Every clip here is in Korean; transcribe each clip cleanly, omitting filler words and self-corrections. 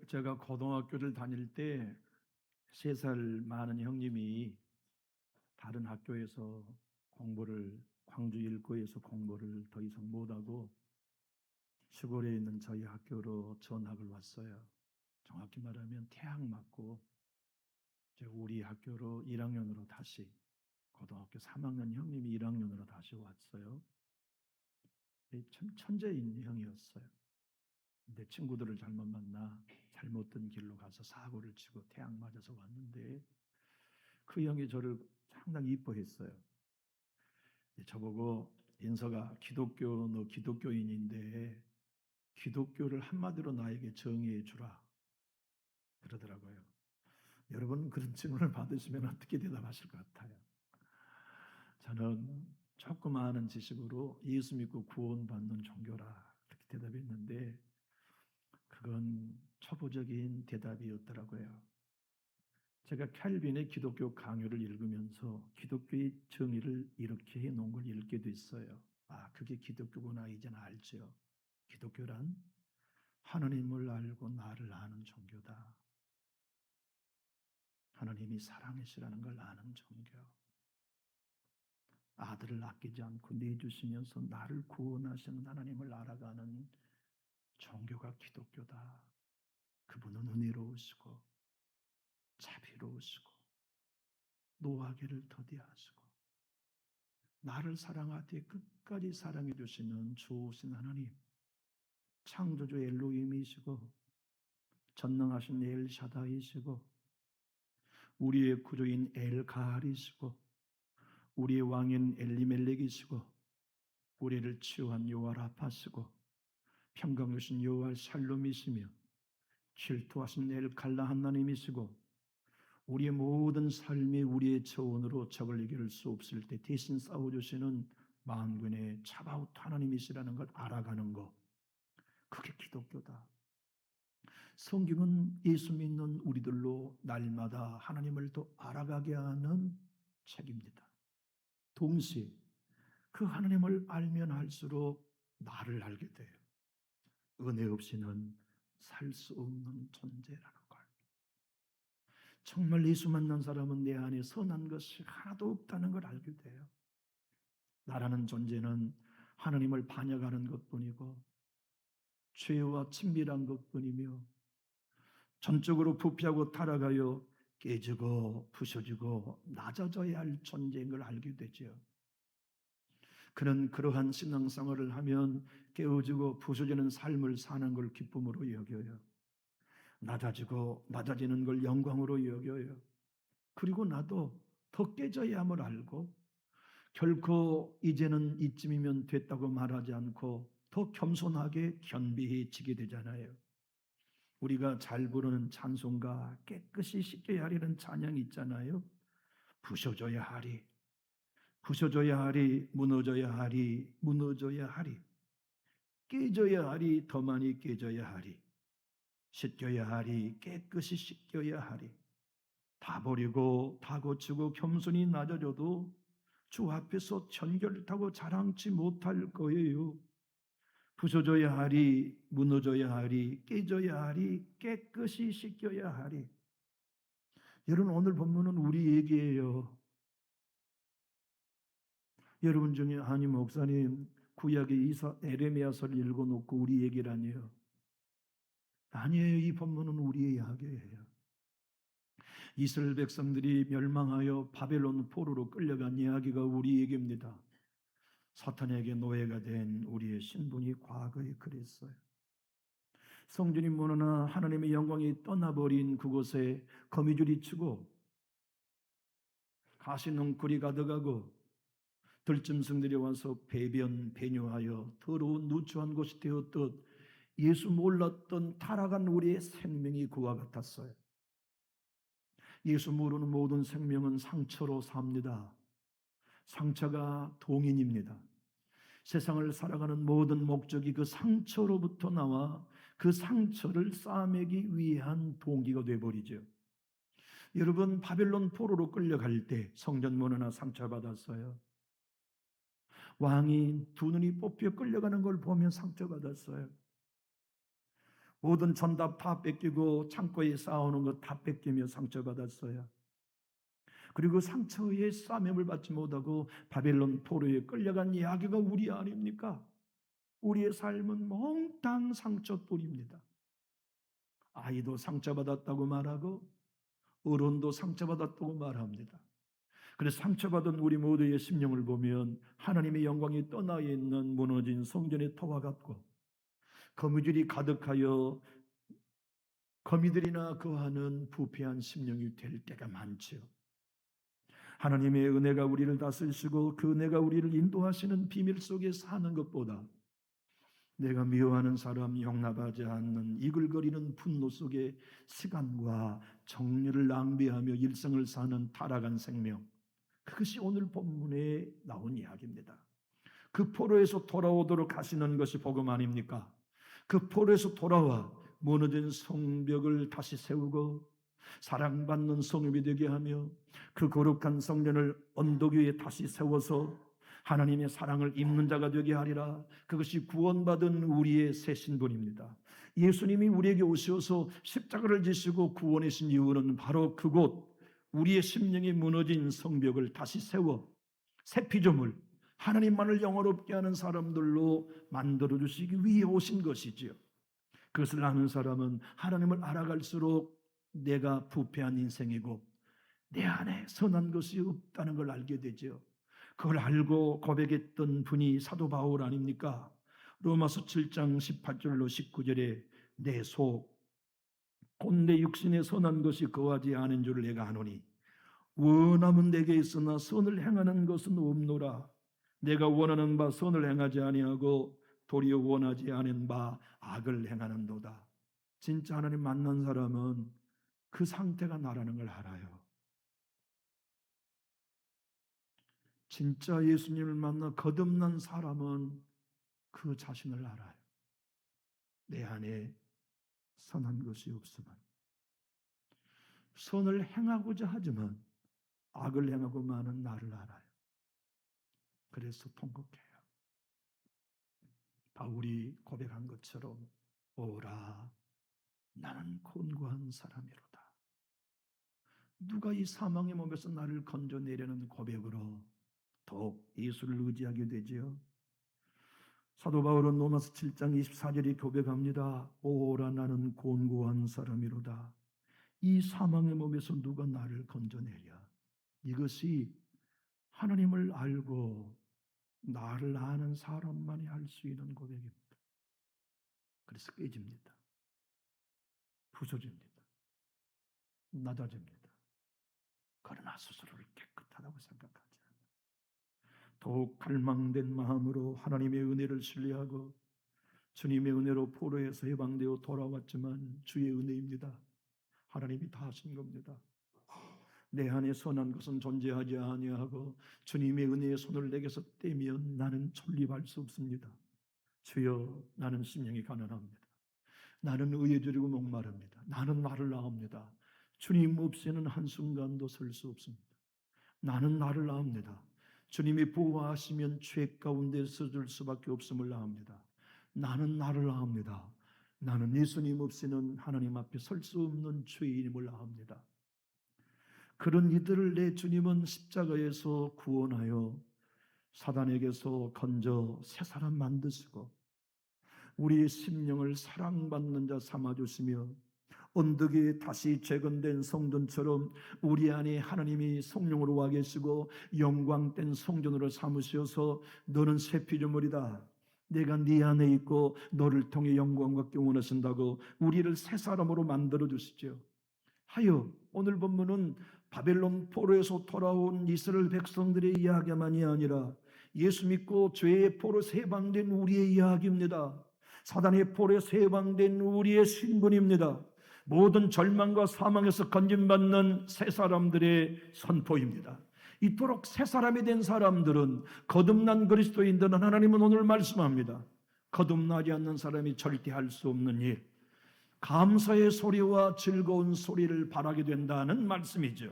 제가 고등학교를 다닐 때 3살 많은 형님이 다른 학교에서 광주 일고에서 공부를 더 이상 못하고 시골에 있는 저희 학교로 전학을 왔어요. 정확히 말하면 태학 맞고 이제 우리 학교로 1학년으로 다시, 고등학교 3학년 형님이 1학년으로 다시 왔어요. 참 천재인 형이었어요. 근데 친구들을 잘못 만나 잘못된 길로 가서 사고를 치고 태양 맞아서 왔는데, 그 형이 저를 상당히 이뻐했어요. 저보고, 인서가 너 기독교인인데 기독교를 한마디로 나에게 정의해 주라 그러더라고요. 여러분, 그런 질문을 받으시면 어떻게 대답하실 것 같아요? 저는 조금 아는 지식으로 예수 믿고 구원받는 종교라 그렇게 대답했는데, 그건 초보적인 대답이었더라고요. 제가 캘빈의 기독교 강요를 읽으면서 기독교의 정의를 이렇게 해놓은 걸 읽게 됐어요. 아, 그게 기독교구나 이제는 알죠. 기독교란 하나님을 알고 나를 아는 종교다. 하나님이 사랑이시라는 걸 아는 종교. 아들을 아끼지 않고 내주시면서 나를 구원하시는 하나님을 알아가는 종교가 기독교다. 그분은 은혜로우시고 자비로우시고 노하기를 더디하시고 나를 사랑하되 끝까지 사랑해 주시는 좋으신 하나님, 창조주 엘로힘이시고 전능하신 엘샤다이시고 우리의 구주인 엘가알이시고 우리의 왕인 엘리멜렉이시고 우리를 치유한 여호와 라파시고 평강주신 여호와 샬롬이시며 질투하신 엘갈라 하나님이시고 우리의 모든 삶이 우리의 처원으로 적을 이길 수 없을 때 대신 싸워주시는 만군의 차바웃 하나님이시라는 걸 알아가는 것, 그게 기독교다. 성경은 예수 믿는 우리들로 날마다 하나님을 더 알아가게 하는 책입니다. 동시에 그 하나님을 알면 할수록 나를 알게 돼요. 은혜 없이는 살 수 없는 존재라는 걸. 정말 예수 만난 사람은 내 안에 선한 것이 하나도 없다는 걸 알게 돼요. 나라는 존재는 하나님을 반역하는 것뿐이고 죄와 친밀한 것뿐이며 전적으로 부패하고 타락하여 깨지고 부서지고 낮아져야 할 존재인 걸 알게 되죠. 그는 그러한 신앙생활을 하면 깨어지고 부서지는 삶을 사는 걸 기쁨으로 여겨요. 낮아지고 낮아지는 걸 영광으로 여겨요. 그리고 나도 더 깨져야 함을 알고 결코 이제는 이쯤이면 됐다고 말하지 않고 더 겸손하게 겸비해지게 되잖아요. 우리가 잘 부르는 찬송가, 깨끗이 씻겨야 하리는 찬양이 있잖아요. 부서져야 하리, 부서져야 하리, 무너져야 하리, 무너져야 하리, 깨져야 하리, 더 많이 깨져야 하리, 씻겨야 하리, 깨끗이 씻겨야 하리. 다 버리고 다 고치고 겸손히 낮아져도 주 앞에서 전결타고 자랑치 못할 거예요. 부서져야 하리, 무너져야 하리, 깨져야 하리, 깨끗이 씻겨야 하리. 여러분, 오늘 본문은 우리 얘기예요. 여러분 중에 아니 목사님 구약의 에레미야서를 읽어놓고 우리 얘기라니요. 아니에요. 이 본문은 우리의 이야기예요. 이스라엘 백성들이 멸망하여 바벨론 포로로 끌려간 이야기가 우리 얘기입니다. 사탄에게 노예가 된 우리의 신분이 과거에 그랬어요. 성전이 무너나 하나님의 영광이 떠나버린 그곳에 거미줄이 치고 가시넝굴이 가득하고 들짐승들이 와서 배변하여 더러운 누추한 곳이 되었듯 예수 몰랐던 타락한 우리의 생명이 그와 같았어요. 예수 모르는 모든 생명은 상처로 삽니다. 상처가 동인입니다. 세상을 살아가는 모든 목적이 그 상처로부터 나와 그 상처를 싸매기 위한 동기가 되어버리죠. 여러분, 바벨론 포로로 끌려갈 때 성전 문화나 상처받았어요. 왕이 두 눈이 뽑혀 끌려가는 걸 보면 상처받았어요. 모든 전답 다 뺏기고 창고에 쌓아오는 것 다 뺏기며 상처받았어요. 그리고 상처에 싸매을 받지 못하고 바벨론 포로에 끌려간 이야기가 우리 아닙니까? 우리의 삶은 몽땅 상처뿐입니다. 아이도 상처받았다고 말하고 어른도 상처받았다고 말합니다. 그래서 상처받은 우리 모두의 심령을 보면 하나님의 영광이 떠나 있는 무너진 성전의 터와 같고 거미줄이 가득하여 거미들이나 거하는 부패한 심령이 될 때가 많지요. 하나님의 은혜가 우리를 다스리시고 그 은혜가 우리를 인도하시는 비밀 속에 사는 것보다 내가 미워하는 사람, 용납하지 않는 이글거리는 분노 속에 시간과 정열을 낭비하며 일생을 사는 타락한 생명, 그것이 오늘 본문에 나온 이야기입니다. 그 포로에서 돌아오도록 하시는 것이 복음 아닙니까? 그 포로에서 돌아와 무너진 성벽을 다시 세우고 사랑받는 성읍이 되게 하며 그 거룩한 성전을 언덕 위에 다시 세워서 하나님의 사랑을 입는 자가 되게 하리라. 그것이 구원받은 우리의 새 신분입니다. 예수님이 우리에게 오셔서 십자가를 지시고 구원하신 이유는 바로 그곳 우리의 심령이 무너진 성벽을 다시 세워 새 피조물 하나님만을 영화롭게 하는 사람들로 만들어주시기 위해 오신 것이지요. 그것을 아는 사람은 하나님을 알아갈수록 내가 부패한 인생이고 내 안에 선한 것이 없다는 걸 알게 되죠. 그걸 알고 고백했던 분이 사도 바울 아닙니까? 로마서 7장 18절로 19절에 내 속 곧 내 육신에 선한 것이 거하지 않은 줄 내가 아노니 원함은 내게 있으나 선을 행하는 것은 없노라. 내가 원하는 바 선을 행하지 아니하고 도리어 원하지 않은 바 악을 행하는도다. 진짜 하나님 만난 사람은 그 상태가 나라는 걸 알아요. 진짜 예수님을 만나 거듭난 사람은 그 자신을 알아요. 내 안에 선한 것이 없으면 선을 행하고자 하지만 악을 행하고 마는 나를 알아요. 그래서 통곡해요. 바울이 고백한 것처럼 오라 나는 곤고한 사람이로다. 누가 이 사망의 몸에서 나를 건져내려는 고백으로 더욱 예수를 의지하게 되지요. 사도 바울은 로마서 7장 24절에 고백합니다. 오라 나는 곤고한 사람이로다. 이 사망의 몸에서 누가 나를 건져내랴. 이것이 하나님을 알고 나를 아는 사람만이 할 수 있는 고백입니다. 그래서 깨집니다. 부서집니다. 낮아집니다. 그러나 스스로를 깨끗하다고 생각하지 않아요. 더욱 갈망된 마음으로 하나님의 은혜를 신뢰하고 주님의 은혜로 포로에서 해방되어 돌아왔지만 주의 은혜입니다. 하나님이 다 하신 겁니다. 내 안에 선한 것은 존재하지 아니하고 주님의 은혜의 손을 내게서 떼면 나는 존립할 수 없습니다. 주여 나는 심령이 가난합니다. 나는 의에 줄이고 목마릅니다. 나는 나를 아옵니다. 주님 없이는 한순간도 설 수 없습니다. 나는 나를 아옵니다. 주님이 보호하시면 죄 가운데 서줄 수밖에 없음을 아옵니다. 나는 나를 아옵니다. 나는 예수님 없이는 하나님 앞에 설 수 없는 죄인임을 아옵니다. 그런 이들을 내 주님은 십자가에서 구원하여 사단에게서 건져 새 사람 만드시고 우리의 심령을 사랑받는 자 삼아주시며 언덕 위에 다시 재건된 성전처럼 우리 안에 하나님이 성령으로 와 계시고 영광된 성전으로 삼으셔서 너는 새 피조물이다. 내가 네 안에 있고 너를 통해 영광 받기 원하신다고 우리를 새 사람으로 만들어 주시죠. 하여 오늘 본문은 바벨론 포로에서 돌아온 이스라엘 백성들의 이야기만이 아니라 예수 믿고 죄의 포로에서 해방된 우리의 이야기입니다. 사단의 포로에서 해방된 우리의 신분입니다. 모든 절망과 사망에서 건진받는 새 사람들의 선포입니다. 이토록 새 사람이 된 사람들은 거듭난 그리스도인들은 하나님은 오늘 말씀합니다. 거듭나지 않는 사람이 절대 할 수 없는 일, 감사의 소리와 즐거운 소리를 바라게 된다는 말씀이죠.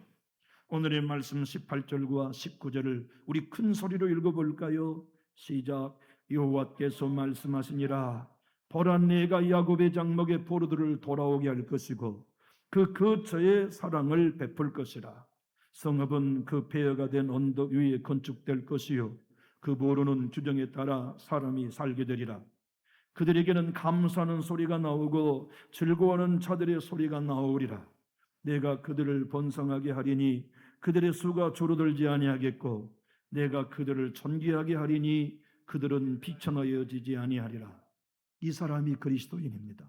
오늘의 말씀 18절과 19절을 우리 큰 소리로 읽어볼까요? 시작. 여호와께서 말씀하시니라 보라, 내가 야곱의 장막에 포로들을 돌아오게 할 것이고 그 거처에 사랑을 베풀 것이라. 성읍은 그 폐허가 된 언덕 위에 건축될 것이요 그 모르는 규정에 따라 사람이 살게 되리라. 그들에게는 감사하는 소리가 나오고 즐거워하는 자들의 소리가 나오리라. 내가 그들을 번성하게 하리니 그들의 수가 줄어들지 아니하겠고 내가 그들을 존귀하게 하리니 그들은 비천하여지지 아니하리라. 이 사람이 그리스도인입니다.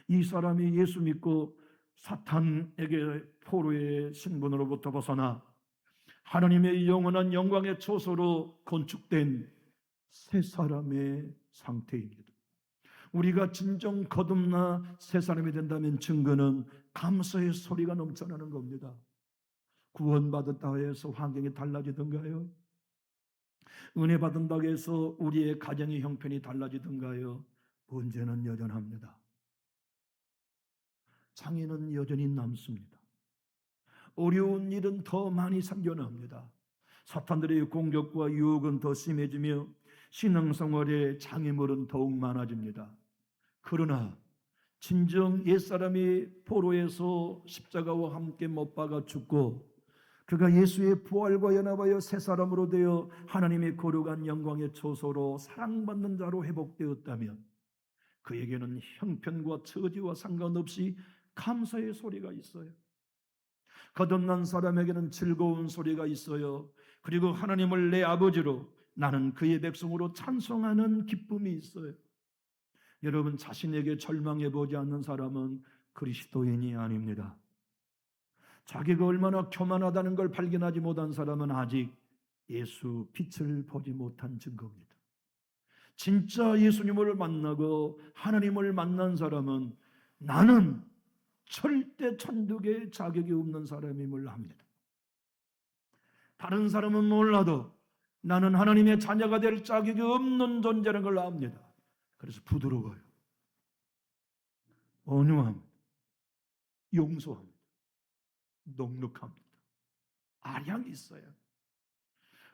이 사람이 예수 믿고 사탄에게 포로의 신분으로부터 벗어나 하나님의 영원한 영광의 초소로 건축된 새 사람의 상태입니다. 우리가 진정 거듭나 새 사람이 된다면 증거는 감사의 소리가 넘쳐나는 겁니다. 구원받았다 해서 환경이 달라지던가요? 은혜 받은다고 해서 우리의 가정의 형편이 달라지던가요? 문제는 여전합니다. 장애는 여전히 남습니다. 어려운 일은 더 많이 생겨납니다. 사탄들의 공격과 유혹은 더 심해지며 신앙생활의 장애물은 더욱 많아집니다. 그러나 진정 옛사람이 포로에서 십자가와 함께 못 박아 죽고 그가 예수의 부활과 연합하여 새 사람으로 되어 하나님의 거룩한 영광의 초소로 사랑받는 자로 회복되었다면 그에게는 형편과 처지와 상관없이 감사의 소리가 있어요. 거듭난 사람에게는 즐거운 소리가 있어요. 그리고 하나님을 내 아버지로 나는 그의 백성으로 찬송하는 기쁨이 있어요. 여러분, 자신에게 절망해 보지 않는 사람은 그리스도인이 아닙니다. 자기가 얼마나 교만하다는 걸 발견하지 못한 사람은 아직 예수 빛을 보지 못한 증거입니다. 진짜 예수님을 만나고 하나님을 만난 사람은 나는 절대 천국에 자격이 없는 사람임을 압니다. 다른 사람은 몰라도 나는 하나님의 자녀가 될 자격이 없는 존재라는 걸 압니다. 그래서 부드러워요. 온유합니다. 용서합니다. 넉넉합니다. 아량이 있어요.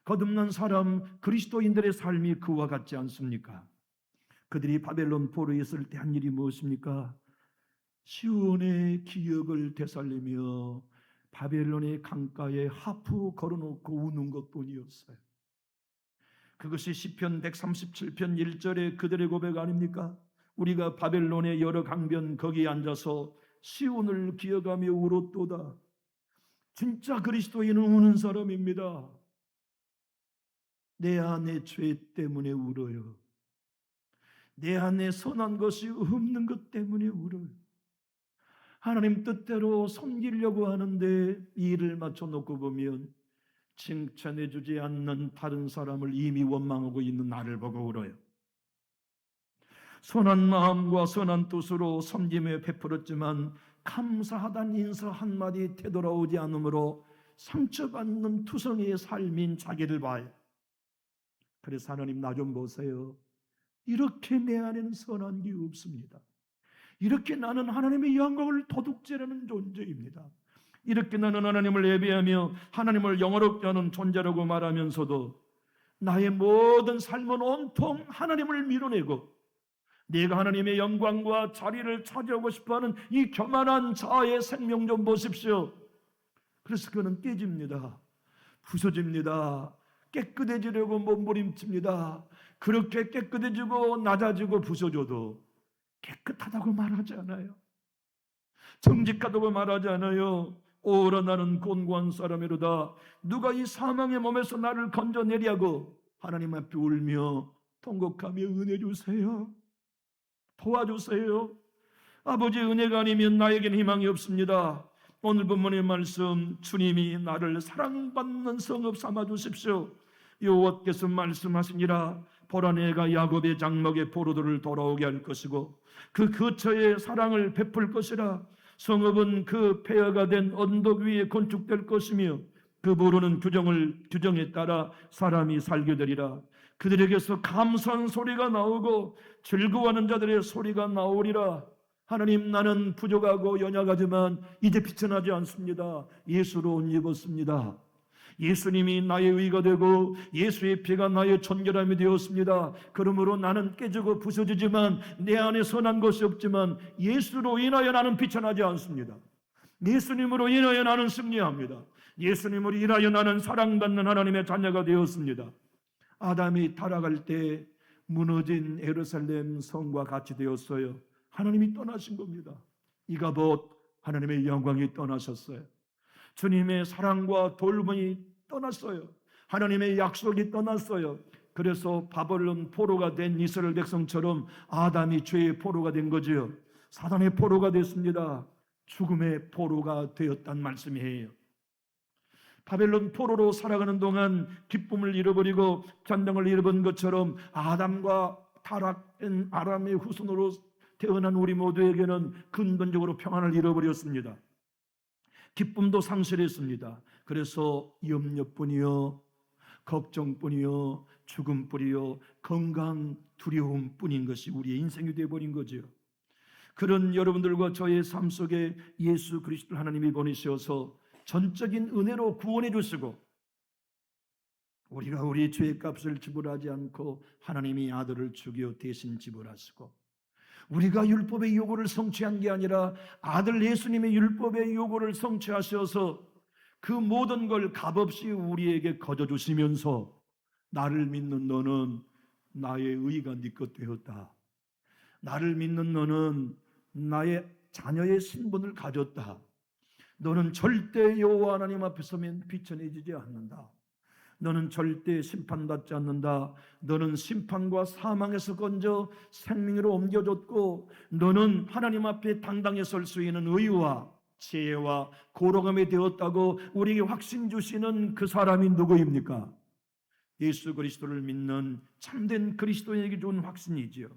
거듭난 사람 그리스도인들의 삶이 그와 같지 않습니까? 그들이 바벨론 포로에 있을 때 한 일이 무엇입니까? 시온의 기억을 되살리며 바벨론의 강가에 하프 걸어놓고 우는 것뿐이었어요. 그것이 시편 137편 1절의 그들의 고백 아닙니까? 우리가 바벨론의 여러 강변 거기에 앉아서 시온을 기억하며 울었도다. 진짜 그리스도인은 우는 사람입니다. 내 안에 죄 때문에 울어요. 내 안에 선한 것이 없는 것 때문에 울어요. 하나님 뜻대로 섬기려고 하는데 일을 맞춰놓고 보면 칭찬해주지 않는 다른 사람을 이미 원망하고 있는 나를 보고 울어요. 선한 마음과 선한 뜻으로 섬김에 베풀었지만 감사하다는 인사 한마디 되돌아오지 않으므로 상처받는 투성이의 삶인 자기를 봐요. 그래서 하나님, 나 좀 보세요. 이렇게 내 안에는 선한 게 없습니다. 이렇게 나는 하나님의 영광을 도둑질하는 존재입니다. 이렇게 나는 하나님을 예배하며 하나님을 영화롭게 하는 존재라고 말하면서도 나의 모든 삶은 온통 하나님을 밀어내고 내가 하나님의 영광과 자리를 차지하고 싶어하는 이 교만한 자아의 생명 좀 보십시오. 그래서 그는 깨집니다. 부서집니다. 깨끗해지려고 몸부림칩니다. 그렇게 깨끗해지고 낮아지고 부서져도 깨끗하다고 말하지 않아요. 정직하다고 말하지 않아요. 오라, 나는 곤고한 사람이로다. 누가 이 사망의 몸에서 나를 건져내리하고 하나님 앞에 울며 통곡하며 은혜 주세요. 도와주세요. 아버지, 은혜가 아니면 나에겐 희망이 없습니다. 오늘 본문의 말씀, 주님이 나를 사랑받는 성읍 삼아 주십시오. 여호와께서 말씀하시니라. 보라, 내가 야곱의 장막에 포로들을 돌아오게 할 것이고 그 거처에 사랑을 베풀 것이라. 성읍은 그 폐허가 된 언덕 위에 건축될 것이며 그 모르는 규정에 따라 사람이 살게 되리라. 그들에게서 감사한 소리가 나오고 즐거워하는 자들의 소리가 나오리라. 하나님, 나는 부족하고 연약하지만 이제 비천하지 않습니다. 예수로 옷 입었습니다. 예수님이 나의 의가 되고 예수의 피가 나의 정결함이 되었습니다. 그러므로 나는 깨지고 부서지지만 내 안에 선한 것이 없지만 예수로 인하여 나는 비천하지 않습니다. 예수님으로 인하여 나는 승리합니다. 예수님으로 인하여 나는 사랑받는 하나님의 자녀가 되었습니다. 아담이 타락할 때 무너진 예루살렘 성과 같이 되었어요. 하나님이 떠나신 겁니다. 이가봇 하나님의 영광이 떠나셨어요. 주님의 사랑과 돌봄이 떠났어요. 하나님의 약속이 떠났어요. 그래서 바벨론 포로가 된 이스라엘 백성처럼 아담이 죄의 포로가 된 거지요. 사단의 포로가 됐습니다. 죽음의 포로가 되었단 말씀이에요. 바벨론 포로로 살아가는 동안 기쁨을 잃어버리고 전당을 잃어버린 것처럼 아담과 타락한 아람의 후손으로 태어난 우리 모두에게는 근본적으로 평안을 잃어버렸습니다. 기쁨도 상실했습니다. 그래서 염려뿐이요, 걱정뿐이요, 죽음뿐이요, 건강 두려움뿐인 것이 우리의 인생이 되어버린 거죠. 그런 여러분들과 저의 삶 속에 예수 그리스도 하나님이 보내셔서 전적인 은혜로 구원해 주시고 우리가 우리 죄의 값을 지불하지 않고 하나님이 아들을 죽여 대신 지불하시고 우리가 율법의 요구를 성취한 게 아니라 아들 예수님의 율법의 요구를 성취하셔서 그 모든 걸 값없이 우리에게 거저주시면서 나를 믿는 너는 나의 의가 네 것 되었다. 나를 믿는 너는 나의 자녀의 신분을 가졌다. 너는 절대 여호와 하나님 앞에 서면 비천해지지 않는다. 너는 절대 심판받지 않는다. 너는 심판과 사망에서 건져 생명으로 옮겨졌고 너는 하나님 앞에 당당히 설 수 있는 의와 지혜와 고로감이 되었다고 우리에게 확신 주시는 그 사람이 누구입니까? 예수 그리스도를 믿는 참된 그리스도인에게 준 확신이지요.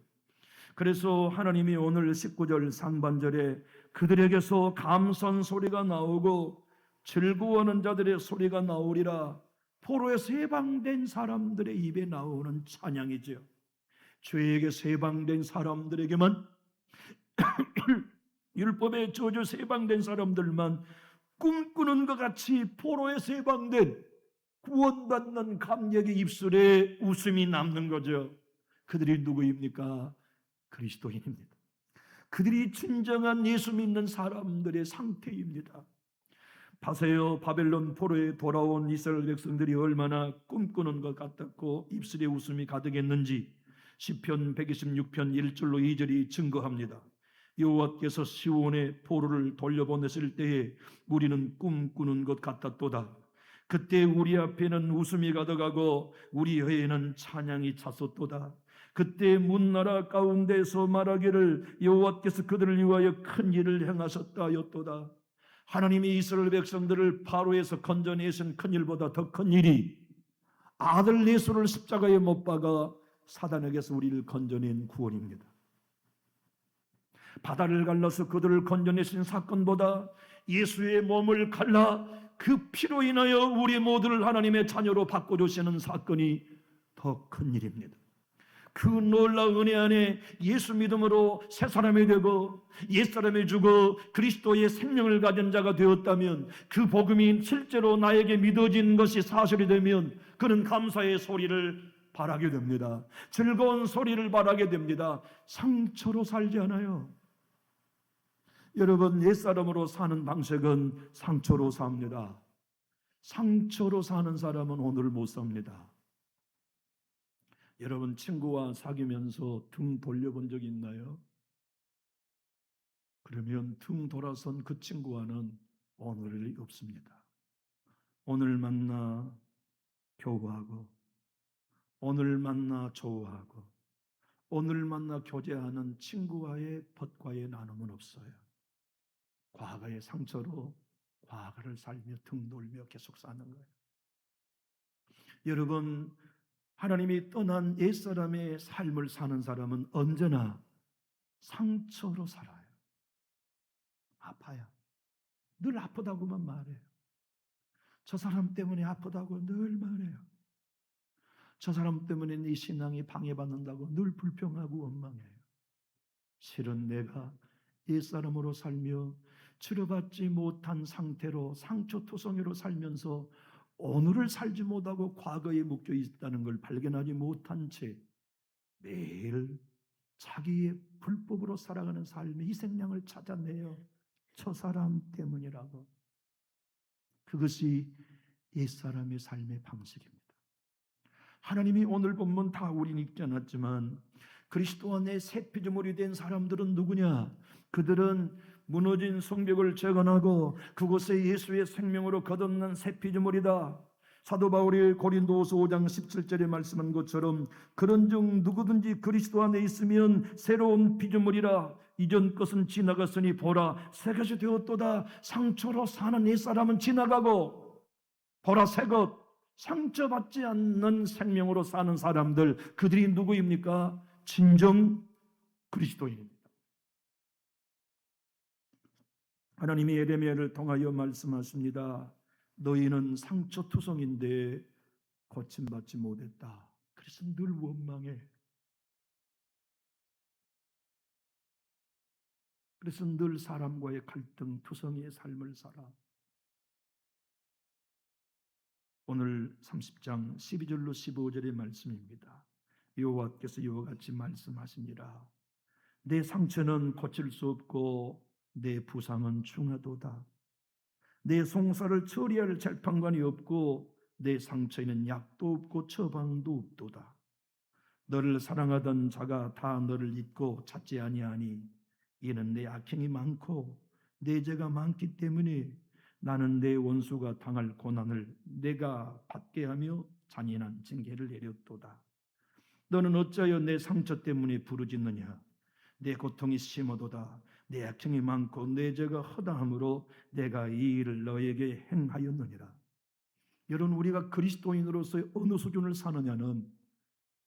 그래서 하나님이 오늘 19절 상반절에 그들에게서 감선 소리가 나오고 즐거워하는 자들의 소리가 나오리라. 포로에서 해방된 사람들의 입에 나오는 찬양이죠. 죄에게서 해방된 사람들에게만 율법의 저주에서 해방된 사람들만 꿈꾸는 것 같이 포로에서 해방된 구원받는 감격의 입술에 웃음이 남는 거죠. 그들이 누구입니까? 그리스도인입니다. 그들이 진정한 예수 믿는 사람들의 상태입니다. 보세요. 바벨론 포로에 돌아온 이스라엘 백성들이 얼마나 꿈꾸는 것 같았고 입술에 웃음이 가득했는지 시편 126편 1절로 2절이 증거합니다. 여호와께서 시온의 포로를 돌려보냈을 때에 우리는 꿈꾸는 것 같았도다. 그때 우리 앞에는 웃음이 가득하고 우리 혀에는 찬양이 찼었도다. 그때 문나라 가운데서 말하기를 여호와께서 그들을 위하여 큰 일을 행하셨다 하였도다. 하나님이 이스라엘 백성들을 바로에서 건져내신 큰 일보다 더 큰 일이 아들 예수를 십자가에 못 박아 사단에게서 우리를 건져낸 구원입니다. 바다를 갈라서 그들을 건져내신 사건보다 예수의 몸을 갈라 그 피로 인하여 우리 모두를 하나님의 자녀로 바꿔주시는 사건이 더 큰 일입니다. 그 놀라운 은혜 안에 예수 믿음으로 새 사람이 되고 옛사람이 죽어 그리스도의 생명을 가진 자가 되었다면 그 복음이 실제로 나에게 믿어진 것이 사실이 되면 그는 감사의 소리를 바라게 됩니다. 즐거운 소리를 바라게 됩니다. 상처로 살지 않아요. 여러분, 옛사람으로 사는 방식은 상처로 삽니다. 상처로 사는 사람은 오늘 못 삽니다. 여러분, 친구와 사귀면서 등 돌려본 적 있나요? 그러면 등 돌아선 그 친구와는 오늘이 없습니다. 오늘 만나 교우하고 오늘 만나 조우하고 오늘 만나 교제하는 친구와의 벗과의 나눔은 없어요. 과거의 상처로 과거를 살며 등 돌며 계속 사는 거예요. 여러분, 하나님이 떠난 옛사람의 삶을 사는 사람은 언제나 상처로 살아요. 아파요. 늘 아프다고만 말해요. 저 사람 때문에 아프다고 늘 말해요. 저 사람 때문에 네 신앙이 방해받는다고 늘 불평하고 원망해요. 실은 내가 옛사람으로 살며 치료받지 못한 상태로 상처투성이로 살면서 오늘을 살지 못하고 과거에 묶여 있다는 걸 발견하지 못한 채 매일 자기의 불법으로 살아가는 삶의 희생양을 찾아내요. 저 사람 때문이라고. 그것이 옛사람의 삶의 방식입니다. 하나님이 오늘 본문 다 우리는 읽지 않았지만 그리스도 안에 새 피조물이 된 사람들은 누구냐? 그들은 무너진 성벽을 재건하고 그곳에 예수의 생명으로 거듭난 새 피조물이다. 사도 바울이 고린도후서 5장 17절에 말씀한 것처럼 그런즉 누구든지 그리스도 안에 있으면 새로운 피조물이라. 이전 것은 지나갔으니 보라 새 것이 되었도다. 상처로 사는 옛사람은 지나가고 보라 새 것, 상처받지 않는 생명으로 사는 사람들, 그들이 누구입니까? 진정 그리스도인입니다. 하나님이 예레미야를 통하여 말씀하십니다. 너희는 상처투성인데 고침받지 못했다. 그래서 늘 원망해. 그래서 늘 사람과의 갈등, 투성이의 삶을 살아. 오늘 30장 12절로 15절의 말씀입니다. 여호와께서 이와 같이 말씀하시니라. 내 상처는 고칠 수 없고 내 부상은 중하도다. 내 송사를 처리할 재판관이 없고 내 상처에는 약도 없고 처방도 없도다. 너를 사랑하던 자가 다 너를 잊고 찾지 아니하니 이는 내 악행이 많고 내 죄가 많기 때문에 나는 내 원수가 당할 고난을 내가 받게 하며 잔인한 징계를 내렸도다. 너는 어찌하여 내 상처 때문에 부르짖느냐? 내 고통이 심하도다. 내 악행이 많고 내 죄가 허다함으로 내가 이 일을 너에게 행하였느니라. 여러분, 우리가 그리스도인으로서 어느 수준을 사느냐는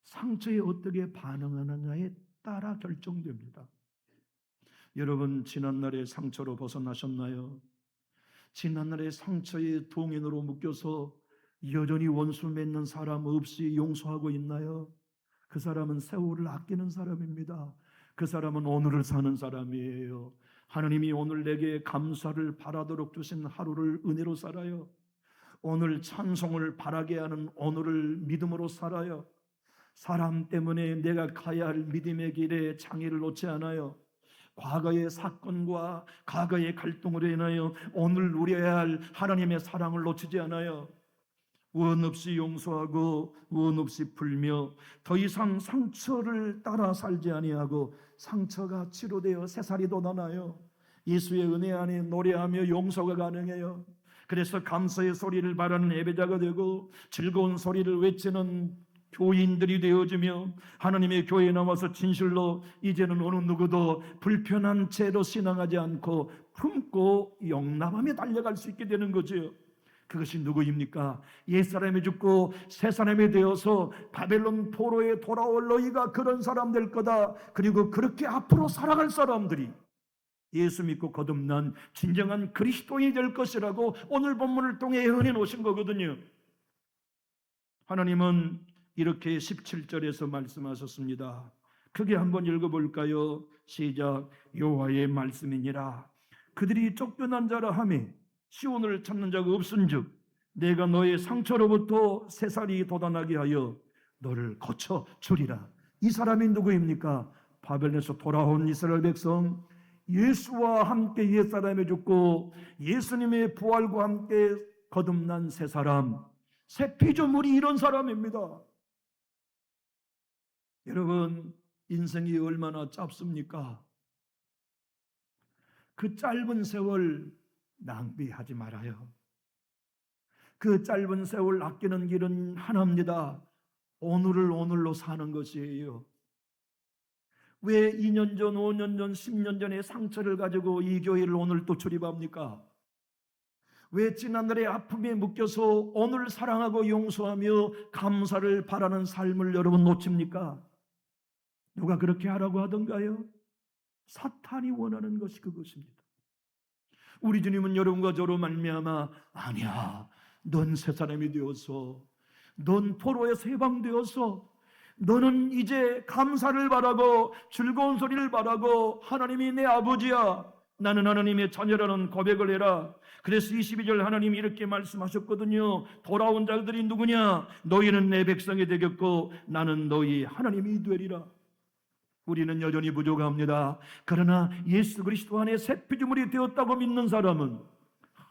상처에 어떻게 반응하느냐에 따라 결정됩니다. 여러분, 지난날의 상처로 벗어나셨나요? 지난날의 상처의 동인으로 묶여서 여전히 원수 맺는 사람 없이 용서하고 있나요? 그 사람은 세월을 아끼는 사람입니다. 그 사람은 오늘을 사는 사람이에요. 하나님이 오늘 내게 감사를 바라도록 주신 하루를 은혜로 살아요. 오늘 찬송을 바라게 하는 오늘을 믿음으로 살아요. 사람 때문에 내가 가야 할 믿음의 길에 장애를 놓지 않아요. 과거의 사건과 과거의 갈등으로 인하여 오늘 누려야 할 하나님의 사랑을 놓치지 않아요. 원 없이 용서하고 원 없이 풀며 더 이상 상처를 따라 살지 아니하고 상처가 치료되어 새살이 돋아나요. 예수의 은혜 안에 노래하며 용서가 가능해요. 그래서 감사의 소리를 바라는 예배자가 되고 즐거운 소리를 외치는 교인들이 되어지며 하나님의 교회에 나와서 진실로 이제는 어느 누구도 불편한 채로 신앙하지 않고 품고 용납하며 달려갈 수 있게 되는 거죠. 그것이 누구입니까? 옛사람이 죽고 새사람이 되어서 바벨론 포로에 돌아올 너희가 그런 사람 될 거다. 그리고 그렇게 앞으로 살아갈 사람들이 예수 믿고 거듭난 진정한 그리스도인이 될 것이라고 오늘 본문을 통해 예언해 놓으신 거거든요. 하나님은 이렇게 17절에서 말씀하셨습니다. 크게 한번 읽어볼까요? 시작. 여호와의 말씀이니라. 그들이 쫓겨난 자라 하매 시온을 찾는 자가 없은즉 내가 너의 상처로부터 새살이 돋아나게 하여 너를 고쳐 주리라. 이 사람이 누구입니까? 바벨론에서 돌아온 이스라엘 백성, 예수와 함께 옛사람이 죽고 예수님의 부활과 함께 거듭난 새 사람, 새 피조물이 이런 사람입니다. 여러분, 인생이 얼마나 짧습니까? 그 짧은 세월 낭비하지 말아요. 그 짧은 세월 아끼는 길은 하나입니다. 오늘을 오늘로 사는 것이에요. 왜 2년 전, 5년 전, 10년 전의 상처를 가지고 이 교회를 오늘 또 출입합니까? 왜 지난날의 아픔에 묶여서 오늘 사랑하고 용서하며 감사를 바라는 삶을 여러분 놓칩니까? 누가 그렇게 하라고 하던가요? 사탄이 원하는 것이 그것입니다. 우리 주님은 여러분과 저로 말미암아 아니야, 넌 새 사람이 되어서, 넌 포로에서 해방되어서, 너는 이제 감사를 바라고 즐거운 소리를 바라고 하나님이 내 아버지야, 나는 하나님의 자녀라는 고백을 해라. 그래서 22절 하나님이 이렇게 말씀하셨거든요. 돌아온 자들이 누구냐? 너희는 내 백성이 되겠고 나는 너희 하나님이 되리라. 우리는 여전히 부족합니다. 그러나 예수 그리스도 안에 새 피조물이 되었다고 믿는 사람은,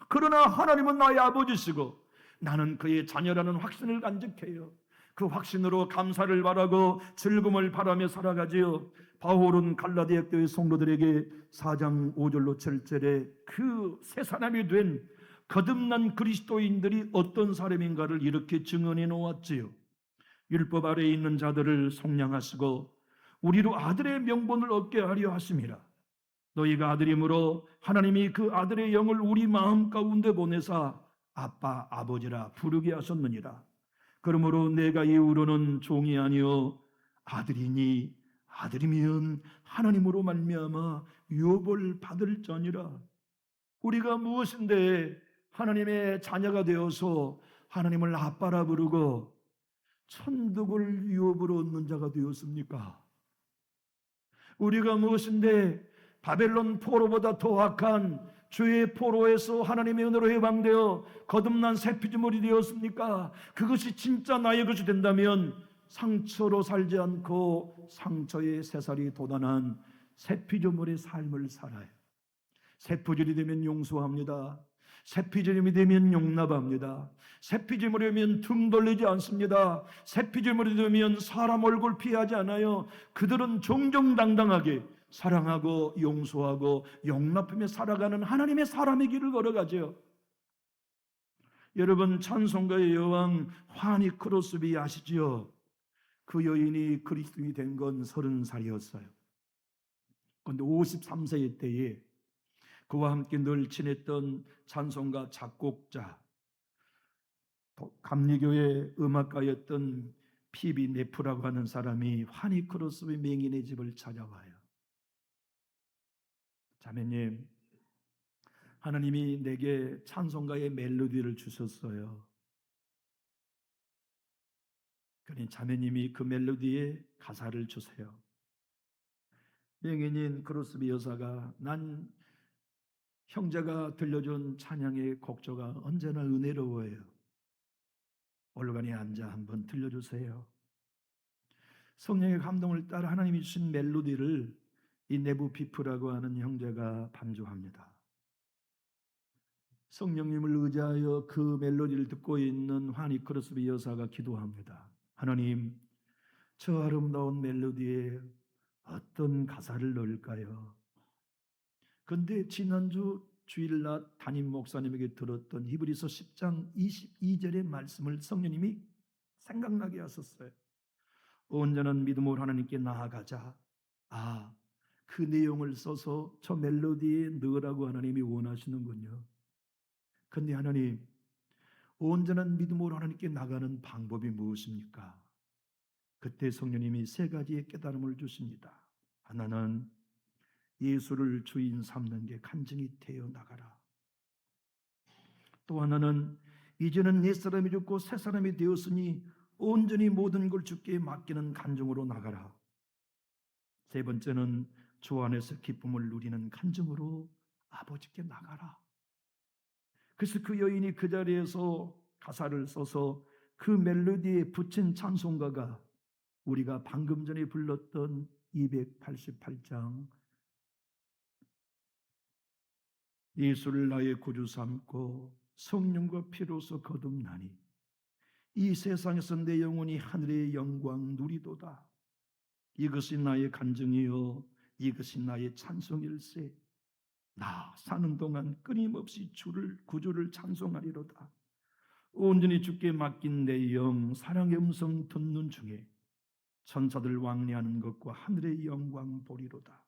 그러나 하나님은 나의 아버지시고 나는 그의 자녀라는 확신을 간직해요. 그 확신으로 감사를 바라고 즐거움을 바라며 살아가지요. 바울은 갈라디아 교회 성도들에게 4장 5절로 7절에 그 새 사람이 된 거듭난 그리스도인들이 어떤 사람인가를 이렇게 증언해 놓았지요. 율법 아래에 있는 자들을 속량하시고 우리로 아들의 명분을 얻게 하려 하심이라. 너희가 아들이므로 하나님이 그 아들의 영을 우리 마음 가운데 보내사 아빠 아버지라 부르게 하셨느니라. 그러므로 내가 이후로는 종이 아니요 아들이니 아들이면 하나님으로 말미암아 유업을 받을 자니라. 우리가 무엇인데 하나님의 자녀가 되어서 하나님을 아빠라 부르고 천국을 유업으로 얻는 자가 되었습니까? 우리가 무엇인데 바벨론 포로보다 더 악한 죄의 포로에서 하나님의 은혜로 해방되어 거듭난 새 피조물이 되었습니까? 그것이 진짜 나의 것이 된다면 상처로 살지 않고 상처의 새살이 돋아난 새 피조물의 삶을 살아요. 새 피조물이 되면 용서합니다. 새 피조물이 되면 용납합니다. 새 피조물이 되면 등 돌리지 않습니다. 새 피조물이 되면 사람 얼굴 피하지 않아요. 그들은 정정당당하게 사랑하고 용서하고 용납하며 살아가는 하나님의 사람의 길을 걸어가죠. 여러분, 찬송가의 여왕 화니 크로스비 아시지요? 그 여인이 그리스도인이 된 건 30살이었어요. 그런데 53세의 때에 그와 함께 늘 지냈던 찬송가 작곡자, 감리교의 음악가였던 피비 네프라고 하는 사람이 화니 크로스비 맹인의 집을 찾아와요. 자매님, 하나님이 내게 찬송가의 멜로디를 주셨어요. 그러니 자매님이 그 멜로디에 가사를 주세요. 맹인인 크로스비 여사가, 난 형제가 들려준 찬양의 곡조가 언제나 은혜로워요. 올간에 앉아 한번 들려주세요. 성령의 감동을 따라 하나님이 주신 멜로디를 이 네부 피프라고 하는 형제가 반주합니다. 성령님을 의지하여 그 멜로디를 듣고 있는 화니 크로스비 여사가 기도합니다. 하나님, 저 아름다운 멜로디에 어떤 가사를 넣을까요? 그런데 지난주 주일날 담임 목사님에게 들었던 히브리서 10장 22절의 말씀을 성령님이 생각나게 하셨어요. 온전한 믿음으로 하나님께 나아가자. 그 내용을 써서 저 멜로디에 넣으라고 하나님이 원하시는군요. 그런데 하나님, 온전한 믿음으로 하나님께 나가는 방법이 무엇입니까? 그때 성령님이 3가지의 깨달음을 주십니다. 하나는 예수를 주인 삼는 게 간증이 되어 나가라. 또 하나는 이제는 옛사람이 죽고 새사람이 되었으니 온전히 모든 걸 주께 맡기는 간증으로 나가라. 3번째는 주 안에서 기쁨을 누리는 간증으로 아버지께 나가라. 그래서 그 여인이 그 자리에서 가사를 써서 그 멜로디에 붙인 찬송가가 우리가 방금 전에 불렀던 288장 예수를 나의 구주 삼고 성령과 피로서 거듭나니 이 세상에서 내 영혼이 하늘의 영광 누리도다. 이것이 나의 간증이요 이것이 나의 찬송일세. 나 사는 동안 끊임없이 구주를 찬송하리로다. 온전히 주께 맡긴 내 영 사랑의 음성 듣는 중에 천사들 왕래하는 것과 하늘의 영광 보리로다.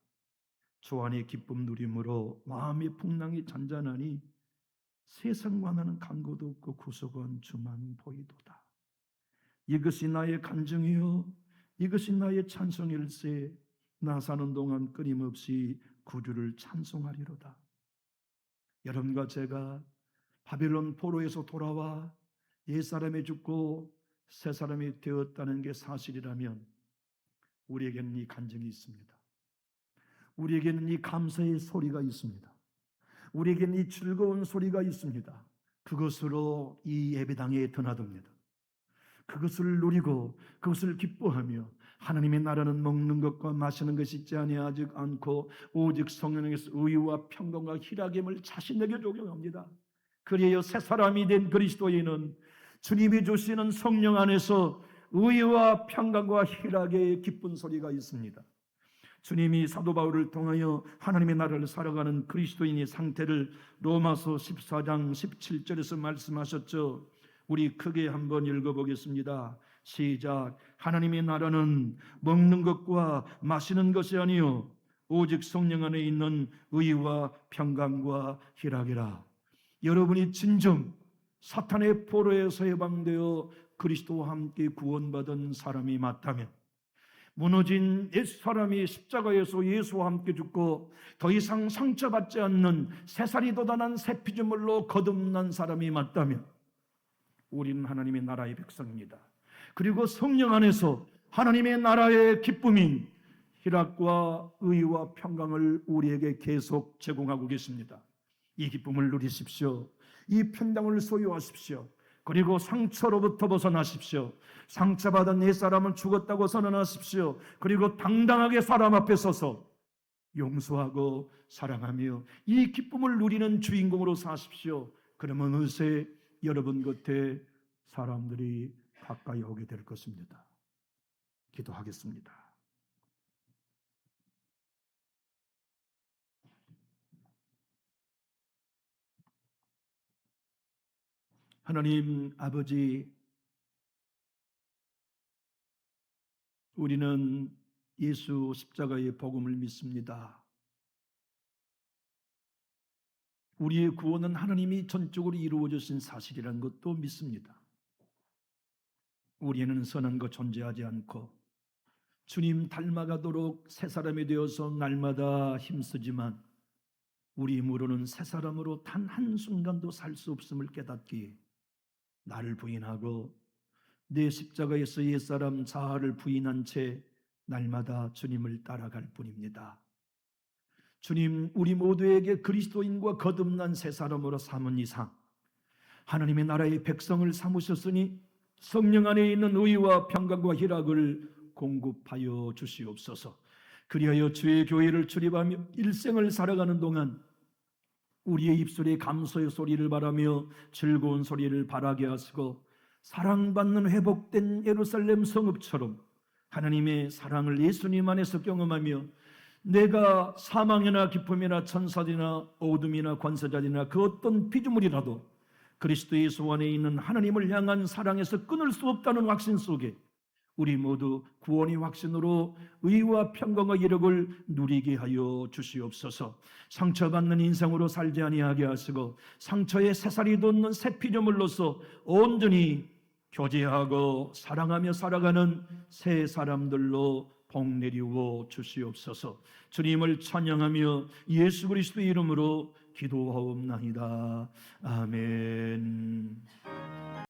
주 안의 기쁨 누림으로 마음의 풍랑이 잔잔하니 세상과 나는 간고도 없고 구속은 주만 보이도다. 이것이 나의 간증이요 이것이 나의 찬송일세. 나 사는 동안 끊임없이 구주를 찬송하리로다. 여러분과 제가 바벨론 포로에서 돌아와 옛사람이 죽고 새사람이 되었다는 게 사실이라면 우리에게는 이 간증이 있습니다. 우리에게는 이 감사의 소리가 있습니다. 우리에겐 이 즐거운 소리가 있습니다. 그것으로 이 예배당에 드나듭니다. 그것을 누리고 그것을 기뻐하며 하나님의 나라는 먹는 것과 마시는 것이 있지 아니하지 않고 오직 성령에서 의와 평강과 희락임을 자신에게 적용합니다. 그리하여 새 사람이 된 그리스도인은 주님이 주시는 성령 안에서 의와 평강과 희락의 기쁜 소리가 있습니다. 주님이 사도 바울을 통하여 하나님의 나라를 살아가는 그리스도인의 상태를 로마서 14장 17절에서 말씀하셨죠. 우리 크게 한번 읽어보겠습니다. 시작. 하나님의 나라는 먹는 것과 마시는 것이 아니요 오직 성령 안에 있는 의와 평강과 희락이라. 여러분이 진정 사탄의 포로에서 해방되어 그리스도와 함께 구원받은 사람이 맞다면, 무너진 옛사람이 십자가에서 예수와 함께 죽고 더 이상 상처받지 않는 새살이 돋아난 새 피조물로 거듭난 사람이 맞다면 우리는 하나님의 나라의 백성입니다. 그리고 성령 안에서 하나님의 나라의 기쁨인 희락과 의와 평강을 우리에게 계속 제공하고 계십니다. 이 기쁨을 누리십시오. 이 평강을 소유하십시오. 그리고 상처로부터 벗어나십시오. 상처받은 옛사람은 죽었다고 선언하십시오. 그리고 당당하게 사람 앞에 서서 용서하고 사랑하며 이 기쁨을 누리는 주인공으로 사십시오. 그러면 어느새 여러분 곁에 사람들이 가까이 오게 될 것입니다. 기도하겠습니다. 하나님 아버지, 우리는 예수 십자가의 복음을 믿습니다. 우리의 구원은 하나님이 전적으로 이루어 주신 사실이라는 것도 믿습니다. 우리에는 선한 것 존재하지 않고 주님 닮아가도록 새 사람이 되어서 날마다 힘쓰지만 우리 힘으로는 새 사람으로 단 한순간도 살 수 없음을 깨닫기에 나를 부인하고 내 십자가에서 옛사람 자아를 부인한 채 날마다 주님을 따라갈 뿐입니다. 주님, 우리 모두에게 그리스도인과 거듭난 새 사람으로 삼은 이상 하나님의 나라의 백성을 삼으셨으니 성령 안에 있는 의와 평강과 희락을 공급하여 주시옵소서. 그리하여 주의 교회를 출입하며 일생을 살아가는 동안 우리의 입술에 감사의 소리를 바라며 즐거운 소리를 바라게 하시고 사랑받는 회복된 예루살렘 성읍처럼 하나님의 사랑을 예수님 안에서 경험하며 내가 사망이나 기쁨이나 천사들이나 어둠이나 관세자들이나 그 어떤 피조물이라도 그리스도 예수 안에 있는 하나님을 향한 사랑에서 끊을 수 없다는 확신 속에 우리 모두 구원의 확신으로 의와 평강과 이력을 누리게 하여 주시옵소서. 상처받는 인생으로 살지 아니하게 하시고 상처에 새살이 돋는 새 피조물로서 온전히 교제하고 사랑하며 살아가는 새 사람들로 복 내리워 주시옵소서. 주님을 찬양하며 예수 그리스도의 이름으로 기도하옵나이다. 아멘.